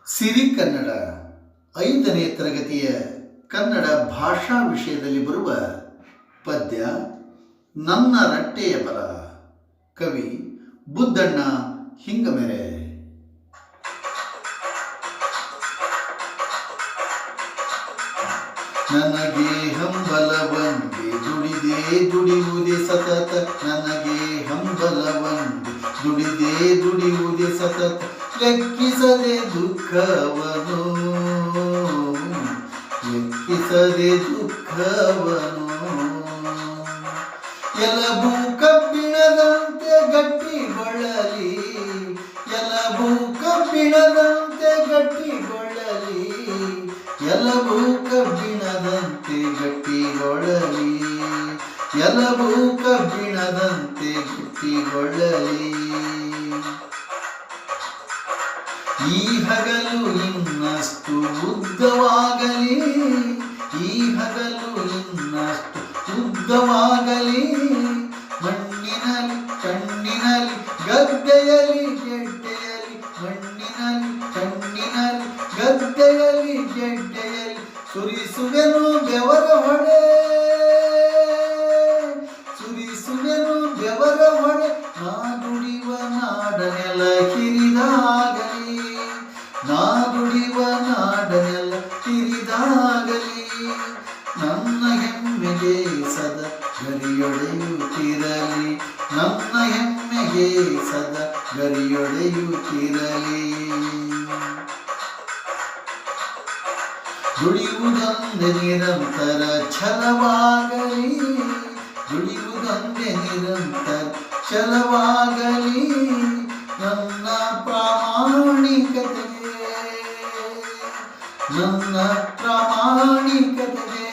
ಸಿರಿ ಕನ್ನಡ 5ನೇ ತರಗತಿಯ ಕನ್ನಡ ಭಾಷಾ ವಿಷಯದಲ್ಲಿ ಬರುವ ಪದ್ಯ ನನ್ನ ರಟ್ಟೆಯ ಬಲ. ಕವಿ ಬುದ್ದಣ್ಣ ಹಿಂಗಮೆರೆ. ನನಗೆ ಹಂಬಲವಂದೆ ದುಡಿದೆ ದುಡಿಯುವುದೇ ಸತತ. ನನಗೆ ಹಂಬಲವಂದೆ ದುಡಿದೆ ದುಡಿಯುವುದೇ ಸತತ. ಲೆಕ್ಕಿಸದೆ ದುಃಖವನು ಲೆಕ್ಕಿಸದೆ ದುಃಖವನು. ಎಲಬು ಕಬ್ಬಿಣದಂತೆ ಗಟ್ಟಿಗೊಳ್ಳಲಿ, ಎಲಬು ಕಬ್ಬಿಣದಂತೆ ಗಟ್ಟಿಗೊಳ್ಳಲಿ, ಎಲಬು ಕಬ್ಬಿಣದಂತೆ ಗಟ್ಟಿಗೊಳ್ಳಲಿ, ಎಲಬು ಕಬ್ಬಿಣದಂತೆ ಗಟ್ಟಿಗೊಳ್ಳಲಿ. ಈ ಹಗಲು ಇನ್ನಷ್ಟು ಉದ್ದವಾಗಲಿ, ಈ ಹಗಲು ಇನ್ನಷ್ಟು ಉದ್ದವಾಗಲಿ. ಮಣ್ಣಿನಲ್ಲಿ ಕಣ್ಣಿನಲ್ಲಿ ಗದ್ದೆಯಲ್ಲಿ ಗೆಡ್ಡೆಯಲ್ಲಿ, ಮಣ್ಣಿನಲ್ಲಿ ಕಣ್ಣಿನಲ್ಲಿ ಗದ್ದೆಯಲ್ಲಿ ಗೆಡ್ಡೆಯಲ್ಲಿ ಸುರಿಸುವೆನು ಬೆವರ ಹೊಳೆ, ಸುರಿಸುವೆನು ಬೆವರ ಹೊಳೆ. ನಾ ದುಡಿಯುವ ನಾಡನೆಲ್ಲ ಹಿರಿದಾಗಲಿ, ನಾ ದುಡಿಯುವ ನಾಡನೆಲ್ಲ ಹಿರಿದಾಗಲಿ. ನನ್ನ ಹೆಮ್ಮೆಗೆ ಸದಾ ಗರಿಯೊಡೆಯುತ್ತಿರಲಿ, ನನ್ನ ಹೆಮ್ಮೆಗೆ ಸದಾ ಗರಿಯೊಡೆಯುತ್ತಿರಲಿ. ದುಡಿಯುವುದೊಂದೇ ನಿರಂತರ ಛಲವಾಗಲಿ, ದುಡಿಯುವುದೊಂದೇ ನಿರಂತರ ಛಲವಾಗಲಿ. ನನ್ನ ಪ್ರಾಮಾಣಿಕತೆಗೆ, ನನ್ನ ಪ್ರಾಮಾಣಿಕತೆಗೆ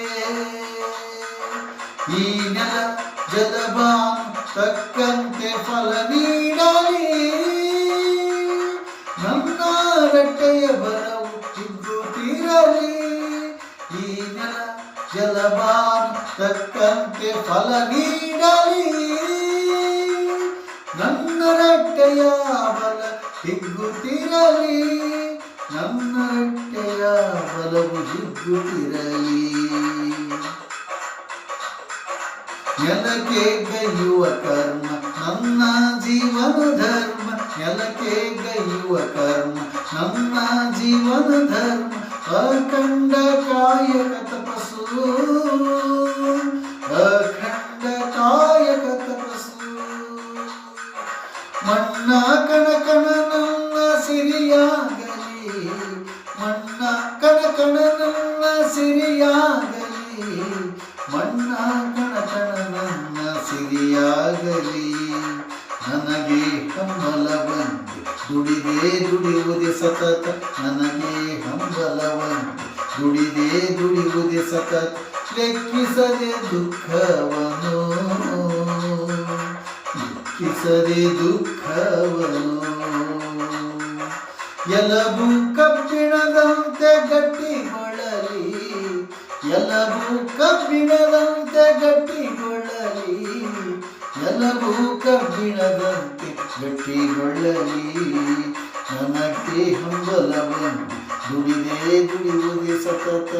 ಈ ನೆಲ ಜಲಬಾನು ತಕ್ಕಂತೆ ಫಲ ನೀಡಲಿ. ನನ್ನ ರಟ್ಟೆಯ ಬಲವು ಹಿಗ್ಗುತ್ತಿರಲಿ, ಈ ನೆಲ ಜಲಬಾನು ತಕ್ಕಂತೆ ಫಲ ನೀಡಲಿ. ನನ್ನ ರಟ್ಟೆಯ ಬಲ ಹಿಗ್ಗುತ್ತಿರಲಿ, ನನ್ನ ರಟ್ಟೆಯ ಬಲವು ಹಿಗ್ಗುತ್ತಿರಲಿ. ನೆಲಕ್ಕೆ ಗೈಯುವ ಕರ್ಮ ನನ್ನ ಜೀವನ ಧರ್ಮ, ನೆಲಕ್ಕೆ ಗೈಯುವ ಕರ್ಮ ನನ್ನ ಜೀವನ ಧರ್ಮ. ಅಖಂಡ ಕಾಯಕ ತಪಸ್ಸು, ಅಖಂಡ ಕಾಯಕ ತಪಸ್ಸು. ಮಣ್ಣ ಕಣಕಣ ನನ್ನ ಸಿರಿಯಾಗಲಿ, ಮಣ್ಣ ಕಣಕಣ ನನ್ನ ಸಿರಿಯಾಗಲಿ, ಮಣ್ಣ ಕಣಕಣ ನನ್ನ ಸಿರಿಯಾಗಲಿ. ನನಗೆ ಹಂಬಲವಂತೆ ದುಡಿದೆ ದುಡಿಯುವುದೇ ಸತತ, ನನಗೆ ಹಂಬಲವಂತೆ ದುಡಿದೆ ದುಡಿಯುವುದೇ ಸತತ. ಲೆಕ್ಕಿಸದೆ ದುಃಖವನು, ಲೆಕ್ಕಿಸದೆ ದುಃಖವನು. ಎಲಬು ಕಬ್ಬಿಣದಂತೆ ಗಟ್ಟಿಗೊಳ್ಳಲಿ, ಎಲಬು ಕಬ್ಬಿಣದಂತೆ ಗಟ್ಟಿಗೊಳ್ಳಲಿ, ಎಲಬು ಕಬ್ಬಿಣದಂತೆ ಗಟ್ಟಿಗೊಳ್ಳಲಿ. ನನಗೆ ಹಂಬಲವಂತೆ ದುಡಿದೆ ದುಡಿಯುವುದೇ ಸತತ.